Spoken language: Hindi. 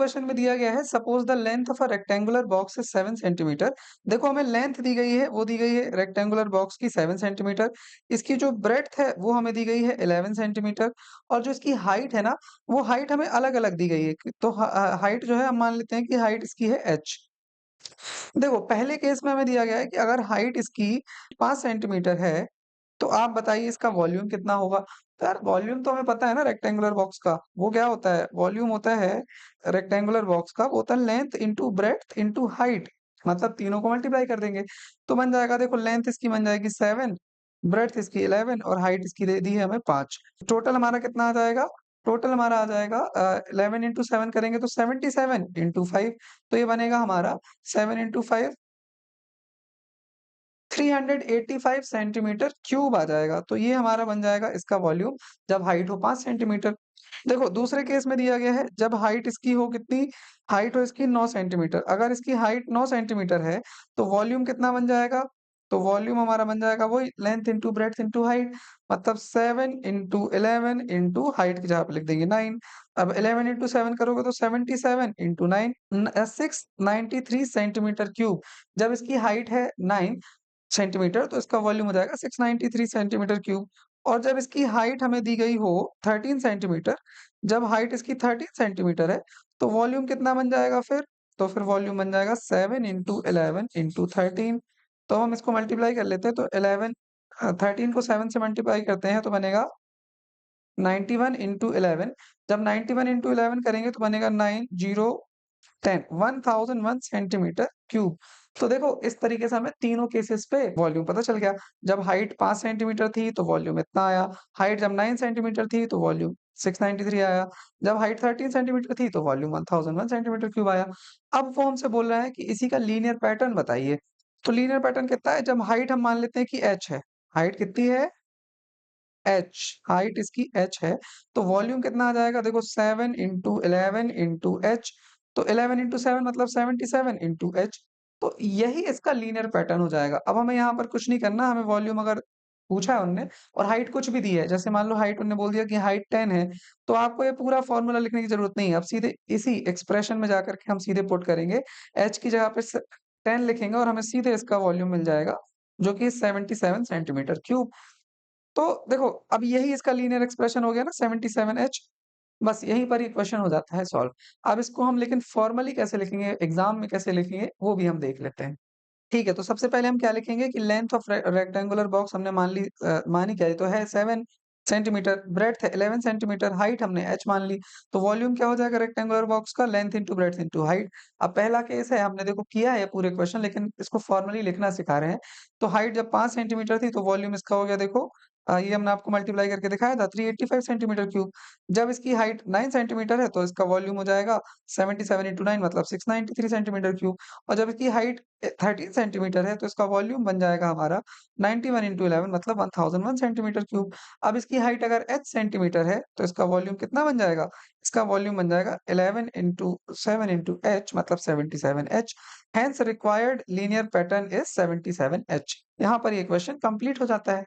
क्वेश्चन में दिया गया है suppose the length of a rectangular box is 7 centimetre. देखो हमें लेंथ दी गई है, वो दी गई है रेक्टेंगुलर बॉक्स की 7 सेंटीमीटर। इसकी जो ब्रेड्थ है वो हमें दी गई है 11 सेंटीमीटर। और जो इसकी हाइट है ना, वो हाइट हमें अलग-अलग दी गई है। तो हाइट जो है हम मान लेते हैं कि हाइट इसकी है h। देखो पहले केस में हमें दिया गया है कि अगर हाइट इसकी 5 सेंटीमीटर है, तो आप बताइए इसका वॉल्यूम कितना होगा? तो यार वॉल्यूम तो हमें पता है ना रेक्टेंगुलर बॉक्स का, वो क्या होता है? वॉल्यूम होता है रेक्टेंगुलर बॉक्स का, वो होता है length into breadth into height, मतलब तीनों को मल्टीप्लाई कर देंगे तो बन जाएगा। देखो लेंथ इसकी बन जाएगी 7, ब्रेड्थ इसकी 11 और हाइट इसकी दे दी है हमें 5। टोटल हमारा कितना आ जाएगा? टोटल हमारा आ जाएगा 11 इंटू 7 करेंगे तो 77 इंटू 5, तो ये बनेगा हमारा 7 इंटू 5 385 सेंटीमीटर क्यूब आ जाएगा। तो ये हमारा बन जाएगा इसका वॉल्यूम जब हाइट हो 5 सेंटीमीटर। देखो दूसरे केस में दिया गया है जब हाइट इसकी हो कितनी? हाइट हो इसकी 9 सेंटीमीटर। अगर इसकी हाइट 9 सेंटीमीटर है तो वॉल्यूम कितना बन जाएगा? तो वॉल्यूम हमारा बन जाएगा वही length into breadth into height, मतलब 7 इंटू 11 इंटू हाइट की जगह पे लिख देंगे 9। अब 11 इंटू 7 करोगे तो 77 इंटू 9 693 सेंटीमीटर क्यूब। जब इसकी हाइट है 9 सेंटीमीटर तो इसका वॉल्यूम हो जाएगा 693 सेंटीमीटर क्यूब। और जब इसकी हाइट हमें दी गई हो 13 सेंटीमीटर, जब हाइट इसकी 13 सेंटीमीटर है तो वॉल्यूम कितना बन जाएगा फिर? तो फिर वॉल्यूम बन जाएगा 7 इंटू 11 इंटू 13। तो हम इसको मल्टीप्लाई कर लेते हैं तो 11 13 को 7 से मल्टीप्लाई करते हैं तो बनेगा 91 इंटू 11। जब 91 इंटू 11 करेंगे तो बनेगा 10 1001 सेंटीमीटर क्यूब। तो देखो इस तरीके से हमें तीनों केसेस पे वॉल्यूम पता चल गया। जब हाइट 5 सेंटीमीटर थी तो वॉल्यूम इतना आया, हाइट जब 9 सेंटीमीटर थी तो वॉल्यूम 693 आया, जब हाइट 13 सेंटीमीटर थी तो वॉल्यूम 1001 सेंटीमीटर क्यूब आया। अब वो हमसे बोल रहा है कि इसी का लीनियर पैटर्न बताइए। तो लीनियर पैटर्न कितना है? जब हाइट हम मान लेते हैं कि h है, हाइट कितनी है? h, हाइट इसकी h है, तो वॉल्यूम कितना आ जाएगा? देखो 7 इंटू 11 इंटू h, तो 11 इंटू 7 मतलब 77 इंटू h। तो यही इसका लीनियर पैटर्न हो जाएगा। अब हमें यहाँ पर कुछ नहीं करना, हमें वॉल्यूम अगर पूछा है उनने और हाइट कुछ भी दी है, जैसे मान लो हाइट उन्होंने बोल दिया कि हाइट 10 है, तो आपको ये पूरा फॉर्मूला लिखने की जरूरत नहीं है। अब सीधे इसी एक्सप्रेशन में जाकर के हम सीधे पुट करेंगे, h की जगह पे 10 लिखेंगे और हमें सीधे इसका वॉल्यूम मिल जाएगा, जो कि 77 सेंटीमीटर क्यूब। तो देखो अब यही इसका लीनियर एक्सप्रेशन हो गया ना 77h। बस यहीं पर ये क्वेश्चन हो जाता है सॉल्व। अब इसको हम लेकिन फॉर्मली कैसे लिखेंगे, एग्जाम में कैसे लिखेंगे, वो भी हम देख लेते हैं। ठीक है, तो सबसे पहले हम क्या लिखेंगे कि लेंथ ऑफ रेक्टेंगुलर बॉक्स हमने मानी क्या है, तो है 7 सेंटीमीटर, ब्रेड्थ है 11 सेंटीमीटर, हाइट हमने h मान ली। तो वॉल्यूम क्या हो जाएगा रेक्टेंगुलर बॉक्स का? Length into breadth into height. अब पहला केस है, हमने देखो किया है पूरे क्वेश्चन, लेकिन इसको फॉर्मली लिखना सिखा रहे हैं। तो हाइट जब 5 सेंटीमीटर थी तो वॉल्यूम इसका हो गया, देखो ये हमने आपको मल्टीप्लाई करके दिखाया था 385 सेंटीमीटर क्यूब। जब इसकी हाइट 9 सेंटीमीटर है तो इसका वॉल्यूम हो जाएगा 77 इंटू 9 मतलब 693 सेंटीमीटर क्यूब। और जब इसकी हाइट 13 सेंटीमीटर है तो इसका वॉल्यूम बन जाएगा हमारा 91 इंटू 11 मतलब 1001 सेंटीमीटर क्यूब। अब इसकी हाइट अगर h सेंटीमीटर है तो इसका वॉल्यूम कितना बन जाएगा? इसका वॉल्यूम बन जाएगा 11 इंटू 7 इंटू h मतलब 77h। Hence required linear pattern is 77h। यहाँ पर ये क्वेश्चन कंप्लीट हो जाता है।